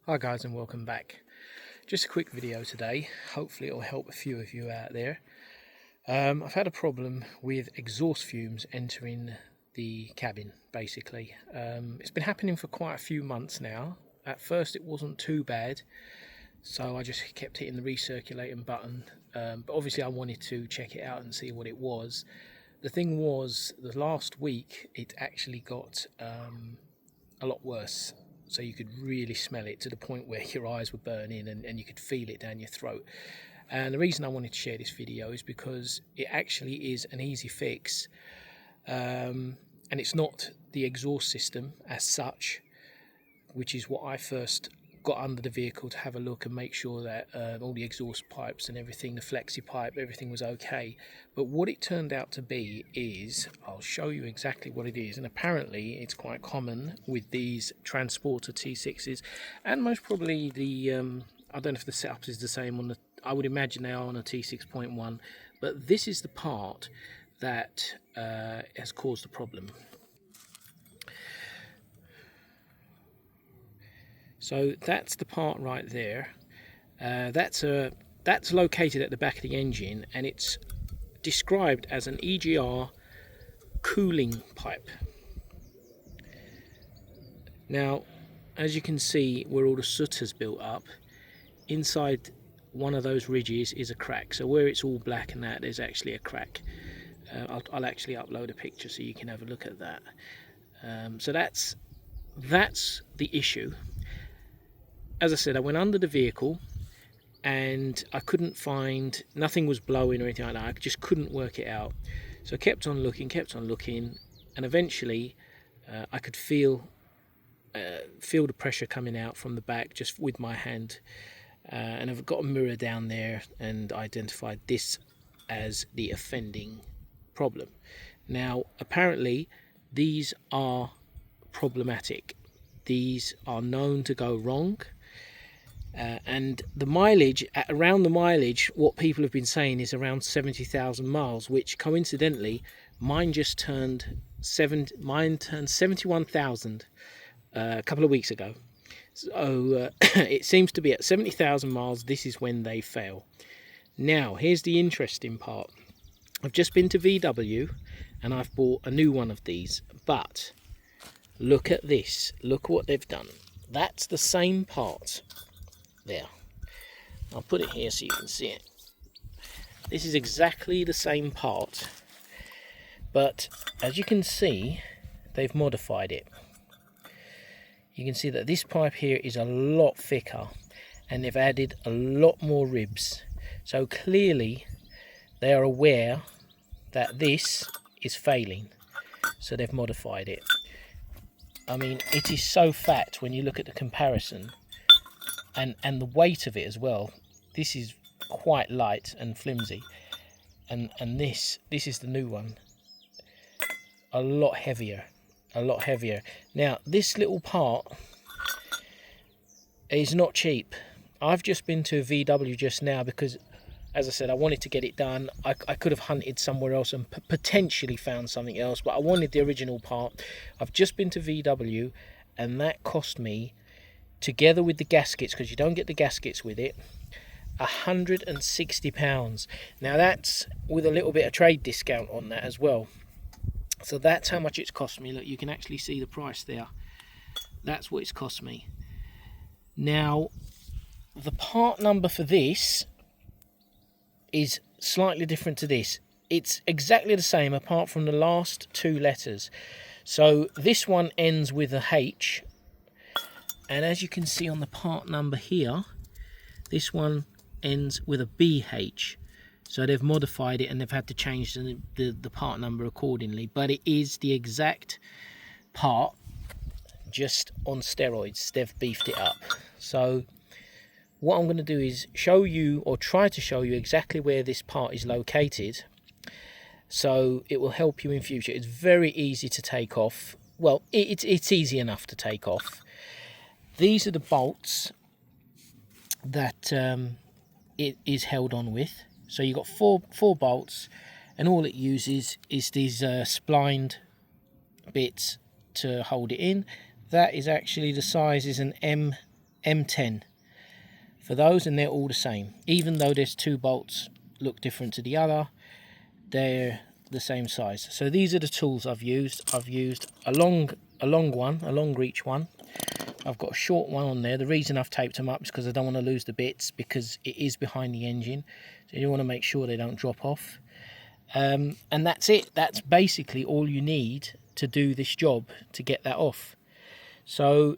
Hi guys, and welcome back. Just a quick video today. Hopefully it'll help a few of you out there. I've had a problem with exhaust fumes entering the cabin, basically. It's been happening for quite a few months now. At first it wasn't too bad, so I just kept hitting the recirculating button. But obviously I wanted to check it out and see what it was. The thing was, the last week it actually got a lot worse. So you could really smell it to the point where your eyes were burning and you could feel it down your throat. And the reason I wanted to share this video is because it actually is an easy fix, and it's not the exhaust system as such, which is what I first got under the vehicle to have a look and make sure that all the exhaust pipes and everything, the flexi pipe, everything was okay. But what it turned out to be is, I'll show you exactly what it is, and apparently it's quite common with these transporter T6s, and most probably the I don't know if the setup is the same on the, I would imagine they are on a T6.1, but this is the part that has caused the problem. So that's the part right there. That's located at the back of the engine, and it's described as an EGR cooling pipe. Now, as you can see, where all the soot has built up, inside one of those ridges is a crack. So where it's all black and that, there's actually a crack. I'll actually upload a picture so you can have a look at that. So that's the issue. As I said, I went under the vehicle and I couldn't find, nothing was blowing or anything like that. I just couldn't work it out. So I kept on looking, and eventually I could feel the pressure coming out from the back just with my hand. And I've got a mirror down there and identified this as the offending problem. Now, apparently these are problematic. These are known to go wrong. And the mileage, around the mileage, what people have been saying is around 70,000 miles, which coincidentally, mine turned 71,000 a couple of weeks ago. So it seems to be at 70,000 miles, this is when they fail. Now, here's the interesting part. I've just been to VW and I've bought a new one of these, but look at this. Look what they've done. That's the same part. There, I'll put it here so you can see it. This is exactly the same part, but as you can see, they've modified it. You can see that this pipe here is a lot thicker and they've added a lot more ribs. So clearly they are aware that this is failing, so they've modified it. I mean, it is so fat when you look at the comparison. And the weight of it as well. This is quite light and flimsy, and this is the new one, a lot heavier. Now this little part is not cheap. I've just been to VW just now because, as I said, I wanted to get it done. I could have hunted somewhere else and potentially found something else, but I wanted the original part. I've just been to VW and that cost me, together with the gaskets, because you don't get the gaskets with it, £160. Now that's with a little bit of trade discount on that as well. So that's how much it's cost me. Look, you can actually see the price there. That's what it's cost me. Now, the part number for this is slightly different to this. It's exactly the same apart from the last two letters. So this one ends with a H. And as you can see on the part number here, this one ends with a BH. So they've modified it and they've had to change the part number accordingly. But it is the exact part, just on steroids. They've beefed it up. So what I'm going to do is show you, or try to show you, exactly where this part is located. So it will help you in future. It's very easy to take off. Well, it's easy enough to take off. These are the bolts that it is held on with. So you've got four bolts, and all it uses is these splined bits to hold it in. That is actually, the size is an M10 for those, and they're all the same. Even though there's 2 bolts look different to the other, they're the same size. So these are the tools I've used. I've used a long reach one. I've got a short one on there. The reason I've taped them up is because I don't want to lose the bits, because it is behind the engine. So you want to make sure they don't drop off. And that's it. That's basically all you need to do this job, to get that off. So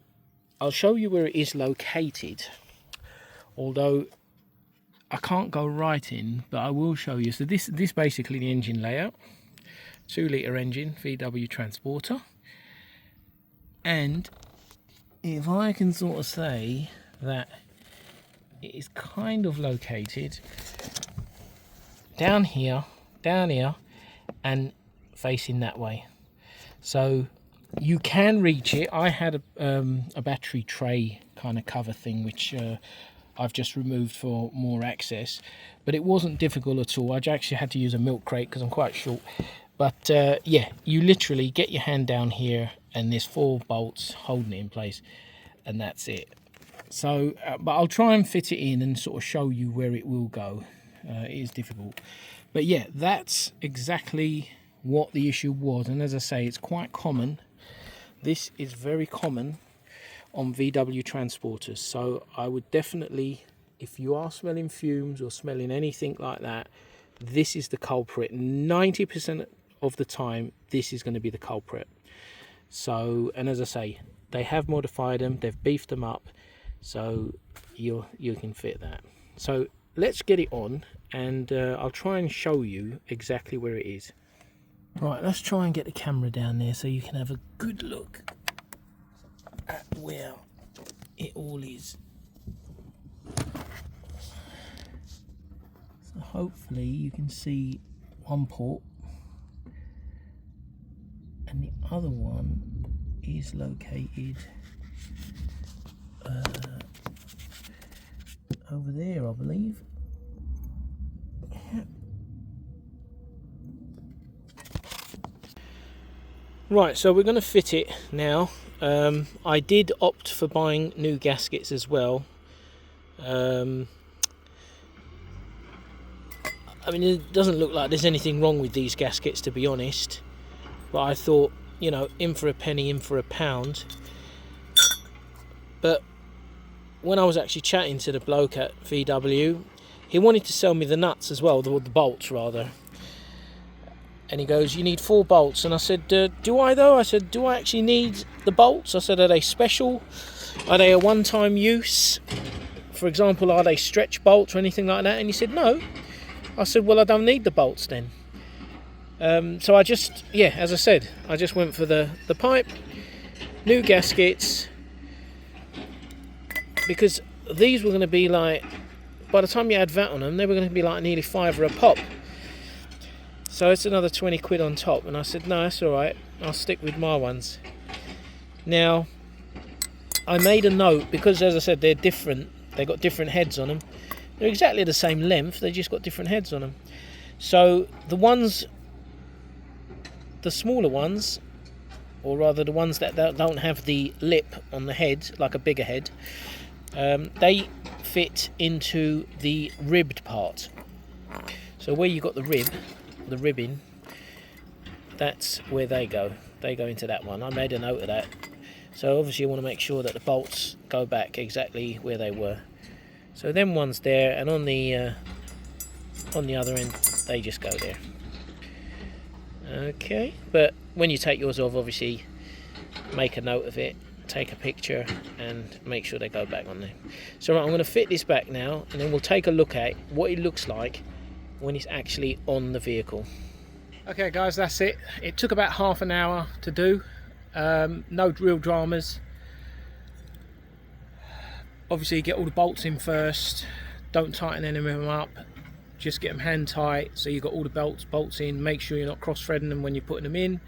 I'll show you where it is located, although I can't go right in, but I will show you. So this basically the engine layout. 2-litre engine, VW transporter. And if I can sort of say that it is kind of located down here, and facing that way. So you can reach it. I had a battery tray kind of cover thing, which I've just removed for more access, but it wasn't difficult at all. I actually had to use a milk crate because I'm quite short. But yeah, you literally get your hand down here and there's 4 bolts holding it in place, and that's it. So but I'll try and fit it in and sort of show you where it will go. It is difficult, but yeah, that's exactly what the issue was. And as I say, it's quite common. This is very common on VW transporters. So I would definitely, if you are smelling fumes or smelling anything like that, this is the culprit. 90% of the time, this is going to be the culprit. So, and as I say, they have modified them, they've beefed them up, so you can fit that. So let's get it on, and I'll try and show you exactly where it is. Right, let's try and get the camera down there so you can have a good look at where it all is. So hopefully you can see one port, and the other one is located over there, I believe. Right, so we're going to fit it now. I did opt for buying new gaskets as well. I mean, it doesn't look like there's anything wrong with these gaskets, to be honest. But I thought, you know, in for a penny, in for a pound. But when I was actually chatting to the bloke at VW, he wanted to sell me the nuts as well, the bolts rather. And he goes, you need 4 bolts. And I said, do I though? I said, do I actually need the bolts? I said, are they special? Are they a one-time use? For example, are they stretch bolts or anything like that? And he said, no. I said, well, I don't need the bolts then. So I just, yeah, as I said, I just went for the pipe, new gaskets, because these were going to be like, by the time you add VAT on them, they were going to be like nearly £5 a pop. So it's another 20 quid on top. And I said, no, that's all right. I'll stick with my ones. Now, I made a note, because as I said, they're different. They got different heads on them. They're exactly the same length. They just got different heads on them. So the smaller ones, or rather the ones that don't have the lip on the head, like a bigger head, they fit into the ribbed part. So where you got the ribbing, that's where they go. They go into that one. I made a note of that. So obviously you want to make sure that the bolts go back exactly where they were. So them ones there, and on the other end, they just go there. Okay, but when you take yours off, obviously make a note of it, take a picture, and make sure they go back on there. So right, I'm going to fit this back now, and then we'll take a look at what it looks like when it's actually on the vehicle. Okay guys, that's it. It took about half an hour to do. No real dramas. Obviously get all the bolts in first, don't tighten any of them up, just get them hand tight so you've got all the bolts in. Make sure you're not cross threading them when you're putting them in,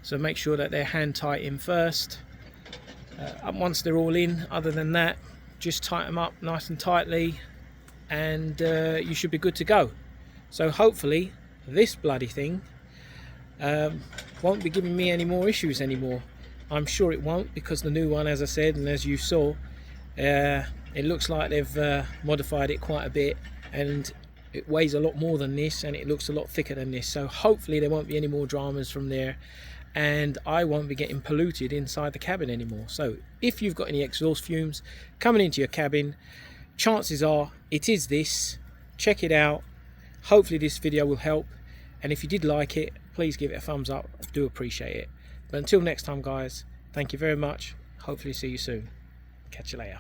so make sure that they're hand tight in first. And once they're all in, other than that, just tighten them up nice and tightly, and you should be good to go. So hopefully this bloody thing won't be giving me any more issues anymore. I'm sure it won't, because the new one, as I said and as you saw, It looks like they've modified it quite a bit, and it weighs a lot more than this, and it looks a lot thicker than this. So hopefully there won't be any more dramas from there, and I won't be getting polluted inside the cabin anymore. So if you've got any exhaust fumes coming into your cabin, chances are it is this. Check it out. Hopefully this video will help, and if you did like it, please give it a thumbs up. I do appreciate it. But until next time, guys, thank you very much. Hopefully see you soon. Catch you later.